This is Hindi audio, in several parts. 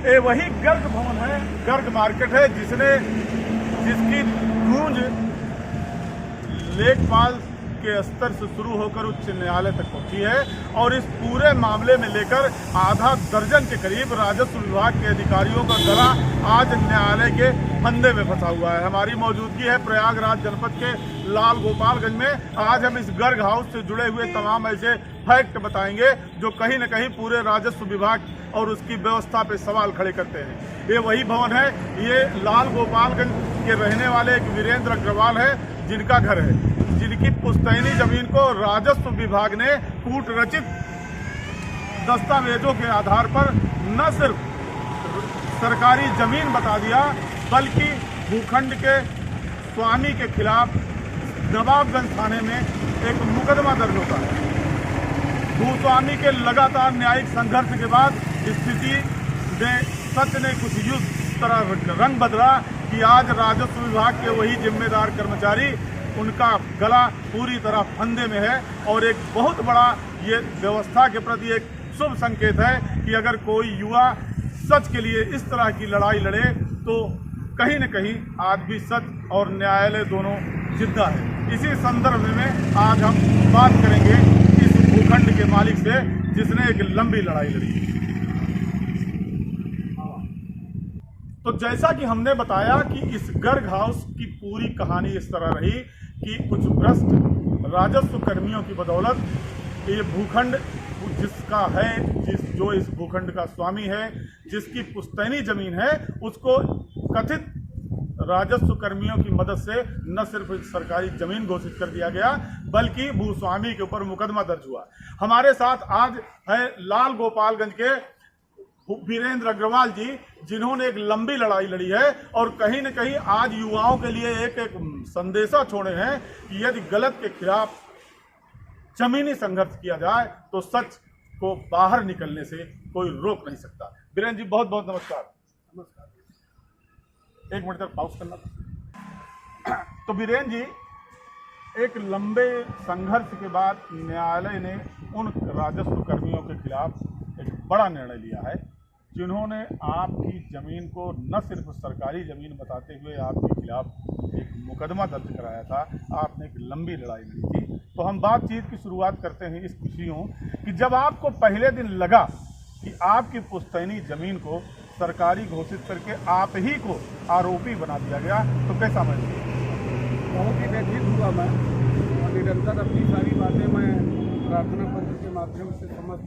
ये वही गर्ग भवन है, गर्ग मार्केट है, जिसकी गूंज लेखपाल के स्तर से शुरू होकर उच्च न्यायालय तक पहुंची है और इस पूरे मामले में लेकर आधा दर्जन के करीब राजस्व विभाग के अधिकारियों का गला आज न्यायालय के फंदे में फंसा हुआ है। हमारी मौजूदगी है प्रयागराज जनपद के लाल गोपालगंज में। आज हम इस गर्ग हाउस से जुड़े हुए तमाम ऐसे फैक्ट बताएंगे जो कहीं न कहीं पूरे राजस्व विभाग और उसकी व्यवस्था पे सवाल खड़े करते हैं। ये वही भवन है, ये लाल गोपालगंज के रहने वाले एक वीरेंद्र अग्रवाल है, जिनका घर है, जिनकी पुश्तैनी जमीन को राजस्व विभाग ने कूट रचित दस्तावेजों के आधार पर न सिर्फ सरकारी जमीन बता दिया बल्कि भूखंड के स्वामी के खिलाफ नवाबगंज थाने में एक मुकदमा दर्ज होता है। भूस्वामी के लगातार न्यायिक संघर्ष के बाद स्थिति में सच ने कुछ इस तरह रंग बदला कि आज राजस्व विभाग के वही जिम्मेदार कर्मचारी, उनका गला पूरी तरह फंदे में है और एक बहुत बड़ा ये व्यवस्था के प्रति एक शुभ संकेत है कि अगर कोई युवा सच के लिए इस तरह की लड़ाई लड़े तो कहीं न कहीं आज भी सच और न्यायालय दोनों जिंदा है। इसी संदर्भ में आज हम बात करेंगे इस भूखंड के मालिक से जिसने एक लंबी लड़ाई लड़ी। तो जैसा कि हमने बताया कि इस गर्ग हाउस की पूरी कहानी इस तरह रही कि कुछ भ्रष्ट राजस्व कर्मियों की बदौलत ये भूखंड जिसका है, जो इस भूखंड का स्वामी है, जिसकी पुश्तैनी जमीन है, उसको कथित राजस्व कर्मियों की मदद से न सिर्फ सरकारी जमीन घोषित कर दिया गया बल्कि भूस्वामी के ऊपर मुकदमा दर्ज हुआ। हमारे साथ आज है लाल गोपालगंज के वीरेंद्र अग्रवाल जी, जिन्होंने एक लंबी लड़ाई लड़ी है और कहीं न कहीं आज युवाओं के लिए एक संदेशा छोड़े हैं कि यदि गलत के खिलाफ जमीनी संघर्ष किया जाए तो सच को बाहर निकलने से कोई रोक नहीं सकता। वीरेंद्र जी बहुत बहुत नमस्कार। एक मिनट तक पाउस करना। तो वीरेंद्र जी, एक लंबे संघर्ष के बाद न्यायालय ने उन राजस्व कर्मियों के खिलाफ एक बड़ा निर्णय लिया है जिन्होंने आपकी जमीन को न सिर्फ सरकारी जमीन बताते हुए आपके खिलाफ एक मुकदमा दर्ज कराया था। आपने एक लंबी लड़ाई लड़ी थी। तो हम बातचीत की शुरुआत करते हैं इस खुशियों कि जब आपको पहले दिन लगा कि आपकी पुश्तैनी जमीन को सरकारी घोषित करके आप ही को आरोपी बना दिया गया तो कैसा महसूस? बहुत ही व्यथित हुआ मैं और निरंतर अपनी सारी बातें मैं प्रार्थना पत्र के माध्यम से समस्त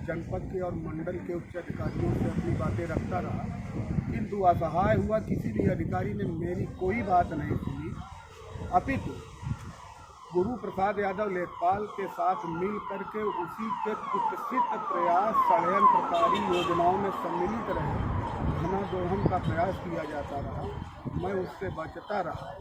जनपद के और मंडल के उच्च अधिकारियों से अपनी बातें रखता रहा, किंतु असहाय हुआ। किसी भी अधिकारी ने मेरी कोई बात नहीं सुनी, अपितु गुरु प्रसाद यादव लेखपाल के साथ मिल करके उसी के कुत्सित प्रयास षड्यंत्रकारी योजनाओं में सम्मिलित रहे, धनादोहन का प्रयास किया जाता रहा। मैं उससे बचता रहा।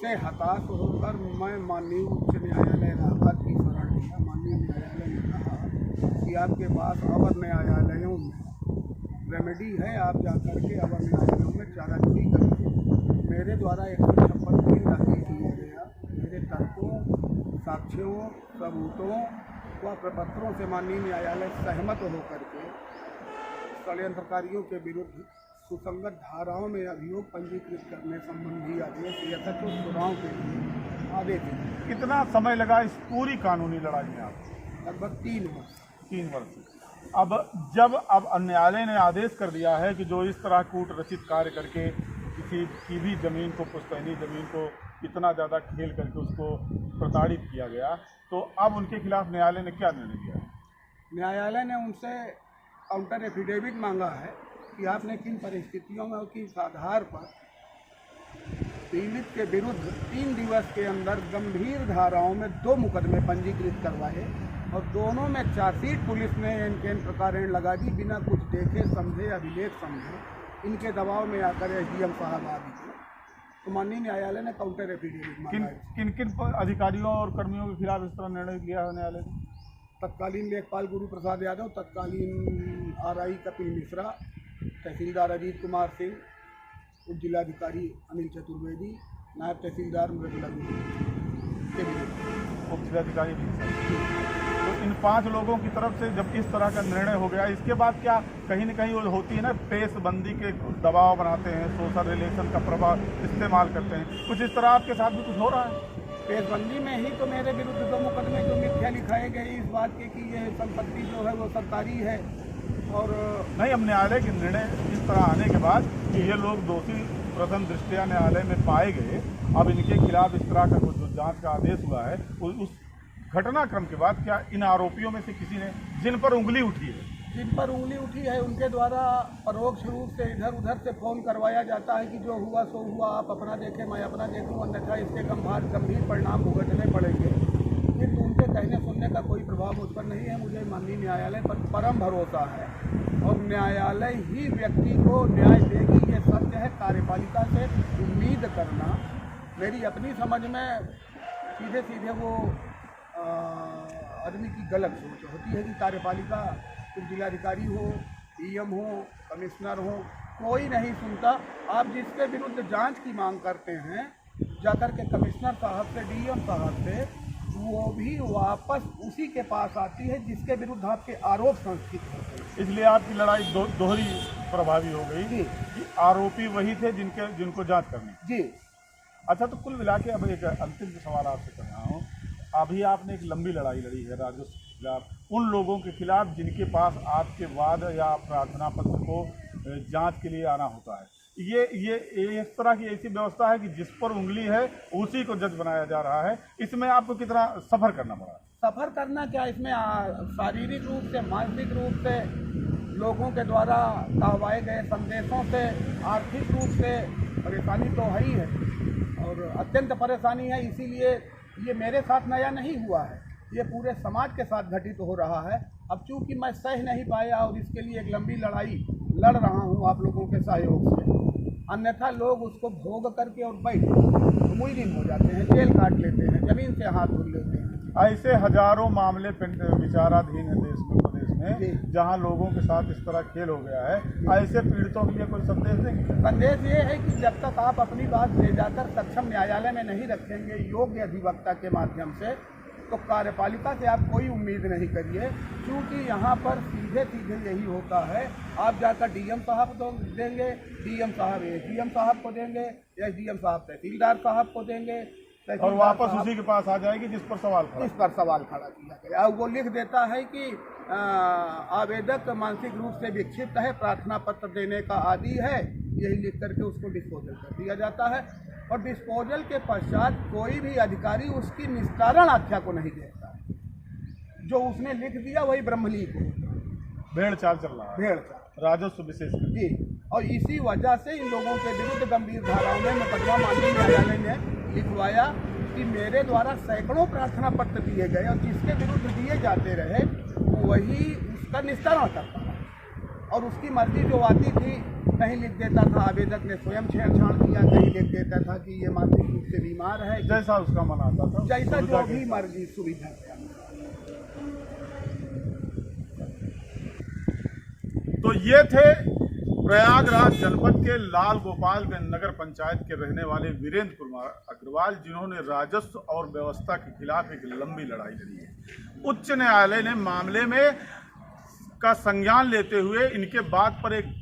से हताश होकर मैं माननीय उच्च न्यायालय इलाहाबाद की शरण लिया। माननीय न्यायालय ने कहा कि आपके पास अवर न्यायालयों में रेमेडी है, आप जाकर के अवर न्यायालयों में चाराजोई करें। मेरे द्वारा 156 दिन दाखिल किया गया। मेरे तर्कों, साक्ष्यों, सबूतों व प्रपत्रों से माननीय न्यायालय सहमत होकर के षड्यंत्रकारियों के विरुद्ध सुसंगत धाराओं में अभियोग पंजीकृत करने संबंधी आदेश यथावत चुनाव के लिए आदेश दिया। कितना समय लगा इस पूरी कानूनी लड़ाई में आपको? लगभग 3 वर्ष। 3 वर्ष। अब जब न्यायालय ने आदेश कर दिया है कि जो इस तरह कूट रचित कार्य करके किसी की भी जमीन को, पुश्तैनी जमीन को इतना ज़्यादा खेल करके उसको प्रताड़ित किया गया, तो अब उनके खिलाफ न्यायालय ने क्या निर्णय लिया? न्यायालय ने उनसे काउंटर एफिडेविट मांगा है कि आपने किन परिस्थितियों में और किस आधार पर पीड़ित के विरुद्ध 3 दिवस के अंदर गंभीर धाराओं में 2 मुकदमे पंजीकृत करवाए और दोनों में चार्जशीट पुलिस ने इनके प्रकार लगा दी बिना कुछ देखे समझे, अभिलेख समझे। इनके दबाव में आकर एसडीएम साहब आ गए। तो माननीय न्यायालय ने काउंटर एफिडेविट मांगा। किन किन अधिकारियों और कर्मियों के खिलाफ इस तरह निर्णय लिया है न्यायालय ने? तत्कालीन लेखपाल गुरु प्रसाद यादव, तत्कालीन आरआई कपिल मिश्रा, तहसीलदार अजीत कुमार सिंह, उप जिलाधिकारी अनिल चतुर्वेदी, नायब तहसीलदार मृदुला के विरुद्ध। उप जिलाधिकारी। तो इन 5 लोगों की तरफ से जब इस तरह का निर्णय हो गया, इसके बाद क्या कहीं न कहीं वो होती है ना, पेशबंदी के दबाव बनाते हैं, सोशल रिलेशन का प्रभाव इस्तेमाल करते हैं, कुछ इस तरह आपके साथ भी कुछ हो रहा है? पेशबंदी में ही तो मेरे विरुद्ध 2 मुकदमे जो मिथ्या लिखाए गए इस बात के कि ये संपत्ति जो है वो सरकारी है। और नहीं, अब न्यायालय के निर्णय इस तरह आने के बाद कि ये लोग दोषी प्रथम दृष्टया न्यायालय में पाए गए, अब इनके खिलाफ इस तरह का कुछ जो जांच का आदेश हुआ है, उस घटनाक्रम के बाद क्या इन आरोपियों में से किसी ने, जिन पर उंगली उठी है, जिन पर उंगली उठी है उनके द्वारा परोक्ष रूप से इधर उधर से फ़ोन करवाया जाता है कि जो हुआ सो हुआ, आप अपना देखें मैं अपना देखूँ, अन्यथा इसके गंभीर परिणाम भुगतने पड़ेंगे। किंतु उनके कहने सुनने का कोई प्रभाव मुझ पर नहीं है। मुझे माननीय न्यायालय पर परम भरोसा है और न्यायालय ही व्यक्ति को न्याय देगी, ये सत्य है। कार्यपालिका से उम्मीद करना मेरी अपनी समझ में सीधे सीधे वो आदमी की गलत सोच होती है कि कार्यपालिका, कुछ जिलाधिकारी हो, डीएम हो, कमिश्नर हो, कोई नहीं सुनता। आप जिसके विरुद्ध जांच की मांग करते हैं जाकर के कमिश्नर साहब से, डीएम साहब से, वो भी वापस उसी के पास आती है जिसके विरुद्ध आपके आरोप संस्थित होते हैं। इसलिए आपकी लड़ाई दोहरी प्रभावी हो गई जी कि आरोपी वही थे जिनको जांच करनी। जी। अच्छा, तो कुल मिला के अब एक अंतिम सवाल आपसे कर रहा हूँ। अभी आपने एक लंबी लड़ाई लड़ी है राजस्व के खिलाफ, उन लोगों के खिलाफ जिनके पास आपके वाद या प्रार्थना पत्र को जांच के लिए आना होता है। ये इस तरह की ऐसी व्यवस्था है कि जिस पर उंगली है उसी को जज बनाया जा रहा है। इसमें आपको कितना सफ़र करना पड़ा? सफ़र करना क्या, इसमें शारीरिक रूप से, मानसिक रूप से, लोगों के द्वारा कहवाए गए संदेशों से, आर्थिक रूप से परेशानी तो है ही है और अत्यंत परेशानी है। इसीलिए ये मेरे साथ नया नहीं हुआ है, ये पूरे समाज के साथ घटित हो रहा है। अब चूंकि मैं सह नहीं पाया और इसके लिए एक लंबी लड़ाई लड़ रहा हूँ आप लोगों के सहयोग से, अन्यथा लोग उसको भोग करके और बैठ मुइरिन हो जाते हैं, जेल काट लेते हैं, जमीन से हाथ धुल लेते हैं। ऐसे हजारों मामले विचाराधीन है देश में, प्रदेश में, जहां लोगों के साथ इस तरह खेल हो गया है। ऐसे पीड़ितों के लिए कोई संदेश देंगे? संदेश ये है कि जब तक आप अपनी बात ले जाकर सक्षम न्यायालय में नहीं रखेंगे योग्य अधिवक्ता के माध्यम से, तो कार्यपालिका से आप कोई उम्मीद नहीं करिए, क्योंकि यहाँ पर सीधे सीधे यही होता है। आप जाकर डीएम साहब को देंगे, डीएम साहब एसडीएम साहब को देंगे, एसडीएम साहब तहसीलदार साहब को देंगे, और वापस उसी के पास आ जाएगी जिस पर सवाल खड़ा किया गया। वो लिख देता है कि आवेदक मानसिक रूप से विक्षिप्त है, प्रार्थना पत्र देने का आदी है, यही लिख करके उसको डिस्पोजल कर दिया जाता है। और डिस्पोजल के पश्चात कोई भी अधिकारी उसकी निस्तारण आख्या को नहीं देखता है। जो उसने लिख दिया वही ब्रह्मलीक हो, भेड़ चाल चल रहा है, भेड़ चाल, राजस्व विशेष जी। और इसी वजह से इन लोगों के विरुद्ध गंभीर धाराओं में मुकदमा माननीय न्यायालय ने लिखवाया कि मेरे द्वारा सैकड़ों प्रार्थना पत्र दिए गए और जिसके विरुद्ध दिए जाते रहे वही उसका निस्तारण करता है। और उसकी मर्जी जो आती थी, कहीं लिख देता था आवेदक ने स्वयं छेड़छाड़ किया, कहीं लिख देता था कि ये मानसिक रूप से बीमार है, जैसा उसका मन आता था, जैसा जो भी मर्जी सुविधा। तो ये थे प्रयागराज जनपद के लाल गोपालगंज नगर पंचायत के रहने वाले वीरेंद्र कुमार अग्रवाल, जिन्होंने राजस्व और व्यवस्था के खिलाफ एक लंबी लड़ाई लड़ी है। उच्च न्यायालय ने मामले में का संज्ञान लेते हुए इनके बात पर एक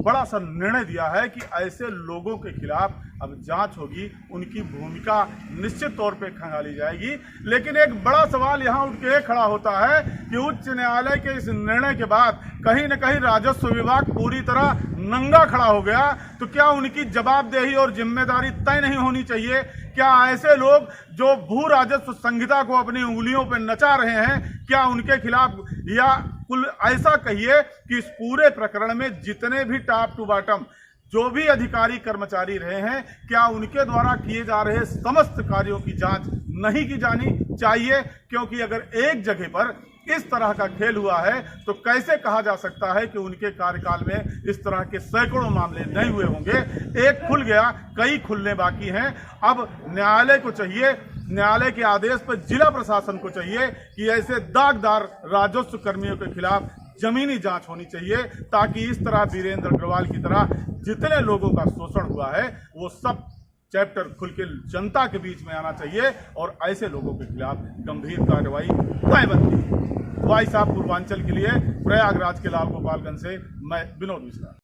बड़ा सा निर्णय दिया है कि ऐसे लोगों के खिलाफ अब जांच होगी, उनकी भूमिका निश्चित तौर पे खंगाली जाएगी। लेकिन एक बड़ा सवाल यहाँ उठ के खड़ा होता है कि उच्च न्यायालय के इस निर्णय के बाद कहीं न कहीं राजस्व विभाग पूरी तरह नंगा खड़ा हो गया, तो क्या उनकी जवाबदेही और जिम्मेदारी तय नहीं होनी चाहिए? क्या ऐसे लोग जो भू राजस्व संहिता को अपनी उंगलियों पर नचा रहे हैं, क्या उनके खिलाफ, या कुल ऐसा कहिए कि इस पूरे प्रकरण में जितने भी टॉप टू बॉटम जो भी अधिकारी कर्मचारी रहे हैं, क्या उनके द्वारा किए जा रहे समस्त कार्यों की जांच नहीं की जानी चाहिए? क्योंकि अगर एक जगह पर इस तरह का खेल हुआ है तो कैसे कहा जा सकता है कि उनके कार्यकाल में इस तरह के सैकड़ों मामले नहीं हुए होंगे? एक खुल गया, कई खुलने बाकी हैं। अब न्यायालय को चाहिए, न्यायालय के आदेश पर जिला प्रशासन को चाहिए कि ऐसे दागदार राजस्व कर्मियों के खिलाफ जमीनी जांच होनी चाहिए, ताकि इस तरह वीरेंद्र अग्रवाल की तरह जितने लोगों का शोषण हुआ है वो सब चैप्टर खुल के जनता के बीच में आना चाहिए और ऐसे लोगों के खिलाफ गंभीर कार्रवाई तय बनती है। भाई साहब, पूर्वांचल के लिए प्रयागराज के लाल गोपालगंज से मैं विनोद मिश्रा।